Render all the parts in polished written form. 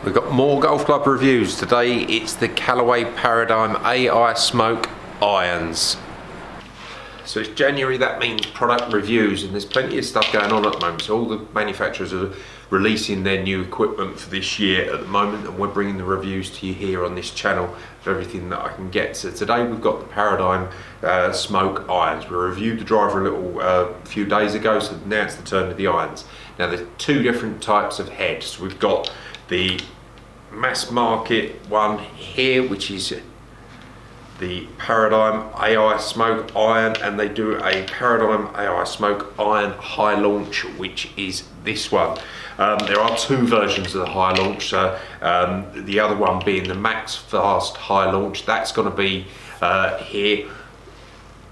We've got more golf club reviews. Today it's the Callaway Paradym AI Smoke Irons. So it's January, that means product reviews, and there's plenty of stuff going on at the moment. So all the manufacturers are releasing their new equipment for this year at the moment, and we're bringing the reviews to you here on this channel of everything that I can get. So today we've got the Paradym Smoke Irons. We reviewed the driver a few days ago, so now it's the turn of the irons. Now there's two different types of heads. We've got the mass market one here, which is the Paradym AI Smoke Iron, and they do a Paradym AI Smoke Iron High Launch, which is this one. There are two versions of the High Launch, the other one being the Max Fast High Launch. That's going to be here.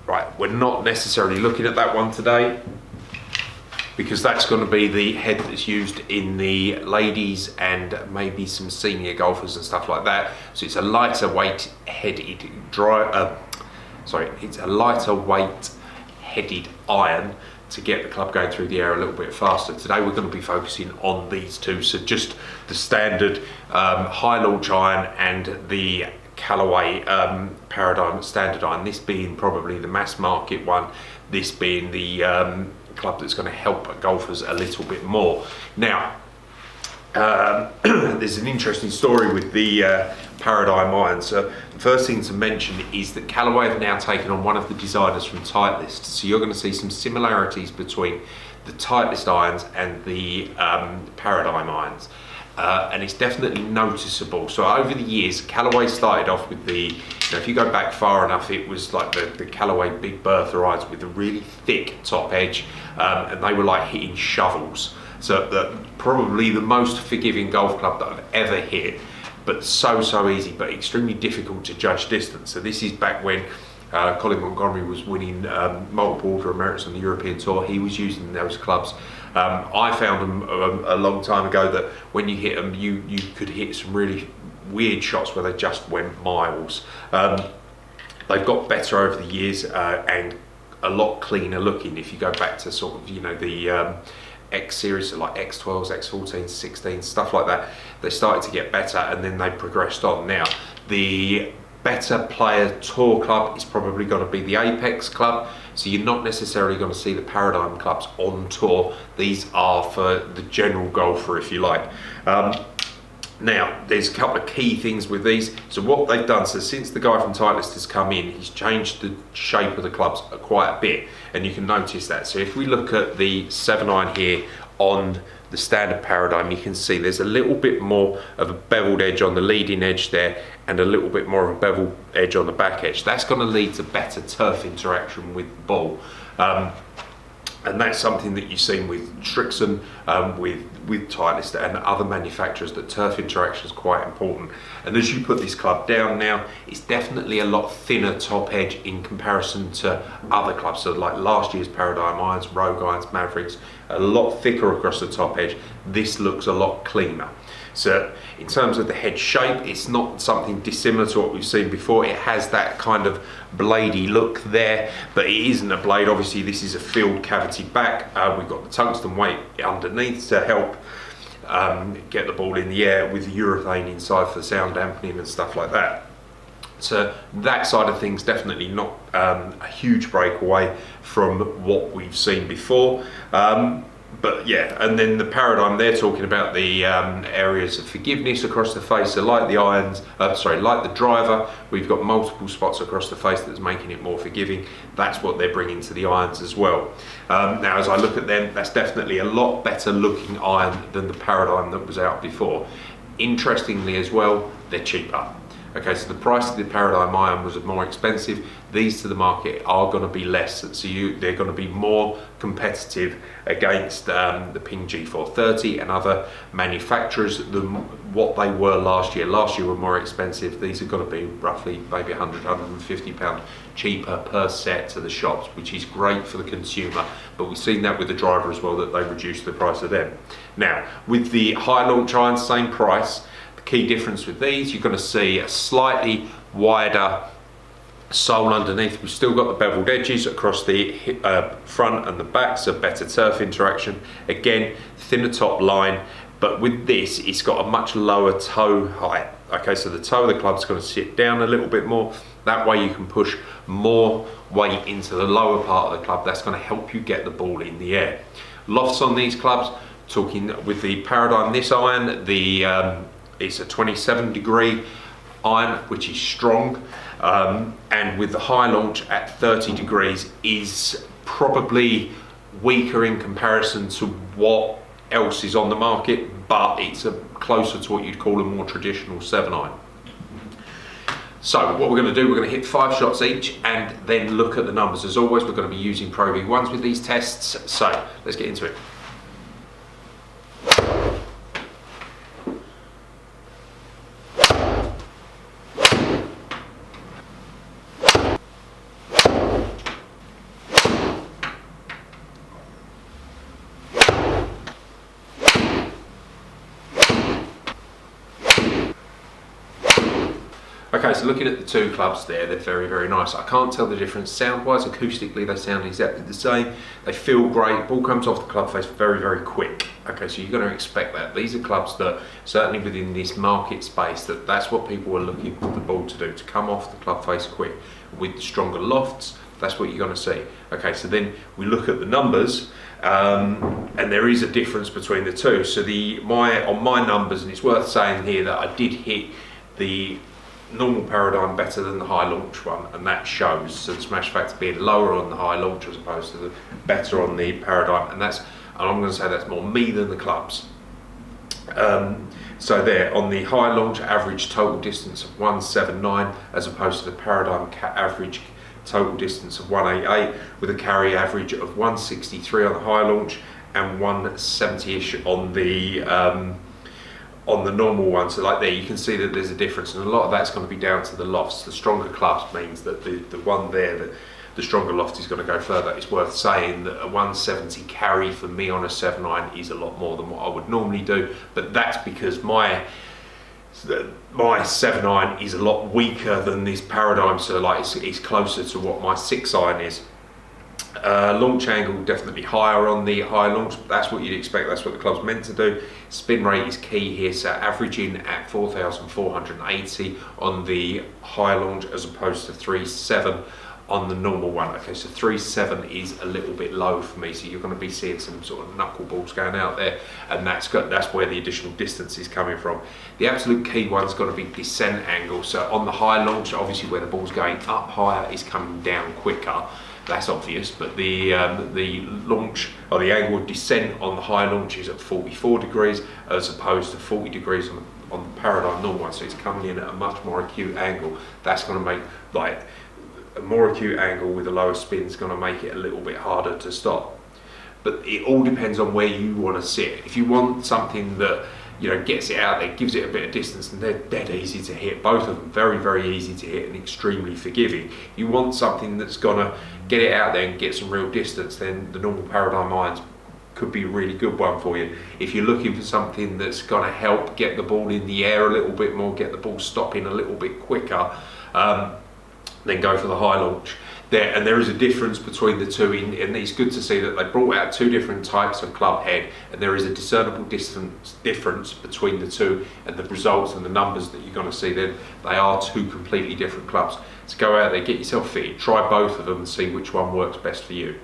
Right, we're not necessarily looking at that one today, because that's going to be the head that's used in the ladies and maybe some senior golfers and stuff like that. So it's a lighter weight headed it's a lighter weight headed iron to get the club going through the air a little bit faster. Today we're going to be focusing on these two, so just the standard high launch iron and the Callaway Paradym standard iron, this being probably the mass market one, this being the club that's going to help golfers a little bit more. Now there's an interesting story with the Paradym irons. So the first thing to mention is that Callaway have now taken on one of the designers from Titleist, so you're going to see some similarities between the Titleist irons and the Paradym irons. And it's definitely noticeable. So over the years, Callaway started off with the, if you go back far enough, it was like the Callaway Big Bertha irons with a really thick top edge, and they were like hitting shovels. So probably the most forgiving golf club that I've ever hit, but so easy, but extremely difficult to judge distance. So this is back when Colin Montgomery was winning multiple Order of Merits on the European Tour. He was using those clubs. I found them a long time ago that when you hit them, you could hit some really weird shots where they just went miles. They've got better over the years and a lot cleaner looking. If you go back to sort of, the X series, so like X12s, X14s, 16s, stuff like that, they started to get better and then they progressed on. Now, the better player tour club is probably going to be the Apex club, so you're not necessarily going to see the Paradym clubs on tour. These are for the general golfer, if you like. Now there's a couple of key things with these. So what they've done, so since the guy from Titleist has come in, he's changed the shape of the clubs quite a bit, and you can notice that. So if we look at the 7 iron here on the standard Paradym, you can see there's a little bit more of a beveled edge on the leading edge there and a little bit more of a beveled edge on the back edge. That's going to lead to better turf interaction with the ball, and that's something that you've seen with Strixon, with Titleist and other manufacturers, that turf interaction is quite important. And as you put this club down now, it's definitely a lot thinner top edge in comparison to other clubs. So like last year's Paradym irons, Rogue irons, Mavericks, a lot thicker across the top edge. This looks a lot cleaner. So in terms of the head shape, it's not something dissimilar to what we've seen before. It has that kind of bladey look there, but it isn't a blade. Obviously this is a filled cavity back. We've got the tungsten weight underneath to help get the ball in the air, with the urethane inside for sound dampening and stuff like that. So that side of things definitely not a huge breakaway from what we've seen before. But yeah, and then the Paradym, they're talking about the areas of forgiveness across the face. So like the irons, like the driver, we've got multiple spots across the face that's making it more forgiving. That's what they're bringing to the irons as well. Now, as I look at them, that's definitely a lot better looking iron than the Paradym that was out before. Interestingly as well, they're cheaper. Okay, so the price of the Paradym iron was more expensive. These to the market are going to be less, so they're going to be more competitive against the Ping G430 and other manufacturers than what they were last year. Last year were more expensive. These are going to be roughly maybe £100, £150 cheaper per set to the shops, which is great for the consumer. But we've seen that with the driver as well, that they reduced the price of them. Now, with the high launch irons, same price. Key difference with these, you're going to see a slightly wider sole underneath. We've still got the beveled edges across the front and the back, so better turf interaction. Again, thinner top line, But with this, it's got a much lower toe height. Okay, so the toe of the club's going to sit down a little bit more. That way you can push more weight into the lower part of the club. That's going to help you get the ball in the air. Lofts on these clubs, talking with the Paradym, this iron, it's a 27-degree iron, which is strong, and with the high launch at 30 degrees is probably weaker in comparison to what else is on the market, but it's closer to what you'd call a more traditional 7-iron. So what we're going to do, we're going to hit 5 shots each and then look at the numbers. As always, we're going to be using Pro V1s with these tests, so let's get into it. Okay, so looking at the two clubs there, they're very, very nice. I can't tell the difference sound-wise. Acoustically, they sound exactly the same. They feel great. Ball comes off the club face very, very quick. Okay, so you're going to expect that. These are clubs that, certainly within this market space, that's what people are looking for the ball to do, to come off the club face quick. With stronger lofts, that's what you're going to see. Okay, so then we look at the numbers, and there is a difference between the two. So on my numbers, and it's worth saying here that I did hit the normal Paradym better than the high launch one, and that shows. So the smash factor being lower on the high launch as opposed to the better on the Paradym, and I'm going to say that's more me than the clubs. So there, on the high launch, average total distance of 179 as opposed to the Paradym average total distance of 188, with a carry average of 163 on the high launch and 170-ish on the normal one. So like there, you can see that there's a difference, and a lot of that's going to be down to the lofts. The stronger clubs means that the one there, that the stronger loft is going to go further. It's worth saying that a 170 carry for me on a 7-iron is a lot more than what I would normally do, but that's because my 7-iron is a lot weaker than this Paradym, so like it's closer to what my 6-iron is. Launch angle definitely higher on the high launch. That's what you'd expect. That's what the club's meant to do. Spin rate is key here, so averaging at 4,480 on the high launch as opposed to 3.7 on the normal one. Okay, so 3.7 is a little bit low for me, so you're going to be seeing some sort of knuckleballs going out there, and that's where the additional distance is coming from. The absolute key one's got to be descent angle. So on the high launch, obviously where the ball's going up higher is coming down quicker. That's obvious, but the launch, or the angle of descent on the high launch is at 44 degrees as opposed to 40 degrees on the Paradym normal one, so it's coming in at a much more acute angle. That's going to make, like, a more acute angle with a lower spin is going to make it a little bit harder to stop. But it all depends on where you want to sit. If you want something that, you know, gets it out there, gives it a bit of distance, and they're dead easy to hit, both of them very, very easy to hit and extremely forgiving. You want something that's gonna get it out there and get some real distance, then the normal Paradym irons could be a really good one for you. If you're looking for something that's gonna help get the ball in the air a little bit more, get the ball stopping a little bit quicker, then go for the high launch. There is a difference between the two, and it's good to see that they brought out two different types of club head, and there is a discernible difference between the two, and the results and the numbers that you're going to see then, they are two completely different clubs. So go out there, get yourself fitted, try both of them and see which one works best for you.